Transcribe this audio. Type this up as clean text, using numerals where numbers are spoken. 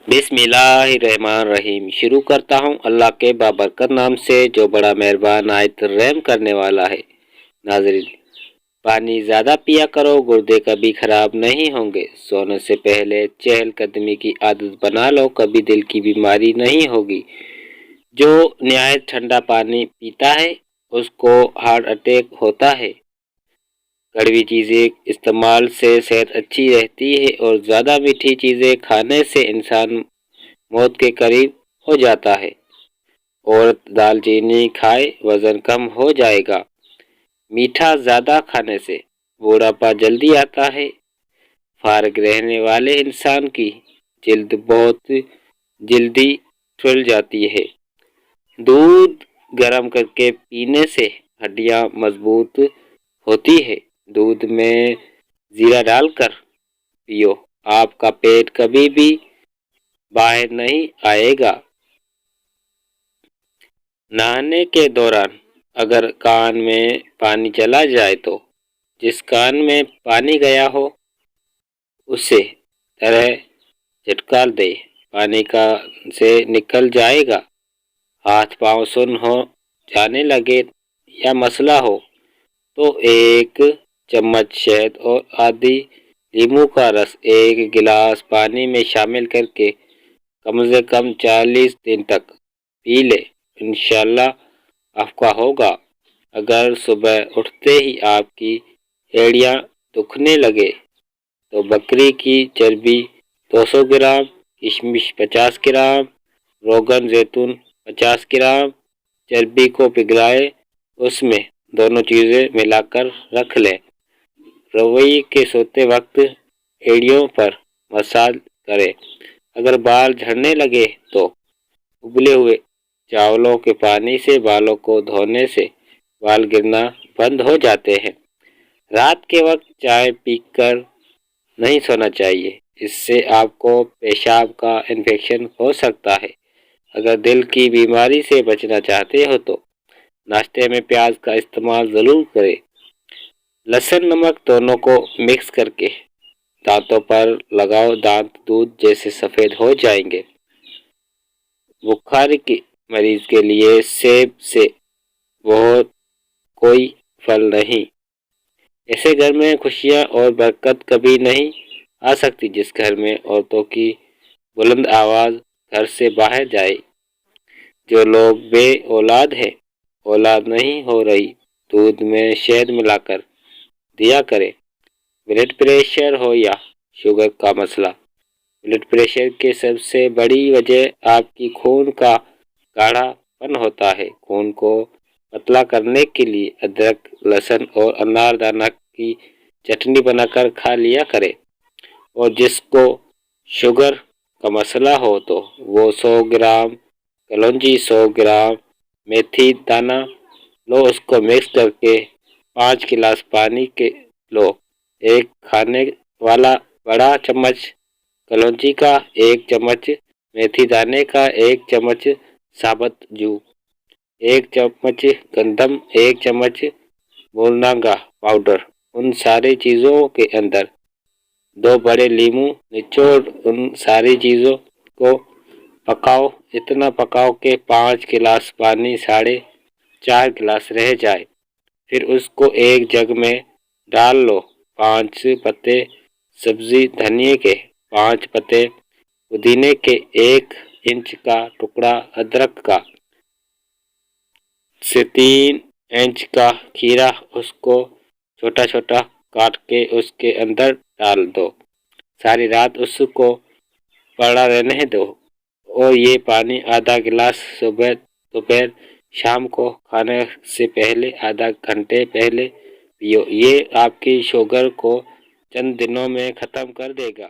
بسم اللہ الرحمن الرحیم۔ شروع کرتا ہوں اللہ کے بابرکت نام سے جو بڑا مہربان نہایت رحم کرنے والا ہے۔ ناظرین، پانی زیادہ پیا کرو، گردے کبھی خراب نہیں ہوں گے۔ سونے سے پہلے چہل قدمی کی عادت بنا لو، کبھی دل کی بیماری نہیں ہوگی۔ جو نہایت ٹھنڈا پانی پیتا ہے اس کو ہارٹ اٹیک ہوتا ہے۔ کڑوی چیزیں استعمال سے صحت اچھی رہتی ہے اور زیادہ میٹھی چیزیں کھانے سے انسان موت کے قریب ہو جاتا ہے۔ عورت دال چینی کھائے، وزن کم ہو جائے گا۔ میٹھا زیادہ کھانے سے بوڑھاپا جلدی آتا ہے۔ فارغ رہنے والے انسان کی جلد بہت جلدی پھول جاتی ہے۔ دودھ گرم کر کے پینے سے ہڈیاں مضبوط ہوتی ہے۔ دودھ میں زیرہ ڈال کر پیو، آپ کا پیٹ کبھی بھی باہر نہیں آئے گا۔ نہانے کے دوران اگر کان میں پانی چلا جائے تو جس کان میں پانی گیا ہو اسے طرح جھٹکا دے، پانی کان سے نکل جائے گا۔ ہاتھ پاؤں سن ہو جانے لگے یا مسئلہ ہو تو 1 چمچ شہد اور آدھی لیموں کا رس ایک گلاس پانی میں شامل کر کے کم سے کم 40 دن تک پی لے، انشاءاللہ افقہ ہوگا۔ اگر صبح اٹھتے ہی آپ کی ایڑیاں دکھنے لگے تو بکری کی چربی 200 گرام، کشمش 50 گرام، روغن زیتون 50 گرام چربی کو پگھلائے اس میں دونوں چیزیں ملا کر رکھ لیں۔ روئی کے سوتے وقت ایڑیوں پر مساج کریں۔ اگر بال جھڑنے لگے تو ابلے ہوئے چاولوں کے پانی سے بالوں کو دھونے سے بال گرنا بند ہو جاتے ہیں۔ رات کے وقت چائے پی کر نہیں سونا چاہیے، اس سے آپ کو پیشاب کا انفیکشن ہو سکتا ہے۔ اگر دل کی بیماری سے بچنا چاہتے ہو تو ناشتے میں پیاز کا استعمال ضرور کریں۔ لہسن نمک دونوں کو مکس کر کے دانتوں پر لگاؤ، دانت دودھ جیسے سفید ہو جائیں گے۔ بخار کے مریض کے لیے سیب سے بہت کوئی پھل نہیں۔ ایسے گھر میں خوشیاں اور برکت کبھی نہیں آ سکتی جس گھر میں عورتوں کی بلند آواز گھر سے باہر جائے۔ جو لوگ بے اولاد ہیں، اولاد نہیں ہو رہی، دودھ میں شہد ملا کر دیا کرے۔ بلڈ پریشر ہو یا شوگر کا مسئلہ، بلڈ پریشر کی سب سے بڑی وجہ آپ کی خون کا گاڑھا پن ہوتا ہے۔ خون کو پتلا کرنے کے لیے ادرک، لہسن اور انار دانہ کی چٹنی بنا کر کھا لیا کرے۔ اور جس کو شوگر کا مسئلہ ہو تو وہ 100 گرام کلونجی، 100 گرام میتھی دانہ لو، اس کو مکس کر کے 5 گلاس پانی کے لو۔ ایک کھانے والا بڑا چمچ کلونجی کا، 1 چمچ میتھی دانے کا، 1 چمچ ثابت جو، 1 چمچ گندم، 1 چمچ مورنگا پاؤڈر، ان ساری چیزوں کے اندر 2 بڑے لیموں نچوڑ ان ساری چیزوں کو پکاؤ۔ اتنا پکاؤ کہ 5 گلاس پانی 4.5 گلاس رہ جائے، پھر اس کو ایک جگ میں ڈال لو۔ 5 پتے سبزی دھنیا کے، 5 پتے پودینے کے، 1 انچ کا ٹکڑا ادرک کا، 3 انچ کا کھیرا، اس کو چھوٹا چھوٹا کاٹ کے اس کے اندر ڈال دو۔ ساری رات اس کو پڑا رہنے دو اور یہ پانی آدھا گلاس صبح، دوپہر، شام کو کھانے سے پہلے آدھا گھنٹے پہلے پیو۔ یہ آپ کی شوگر کو چند دنوں میں ختم کر دے گا۔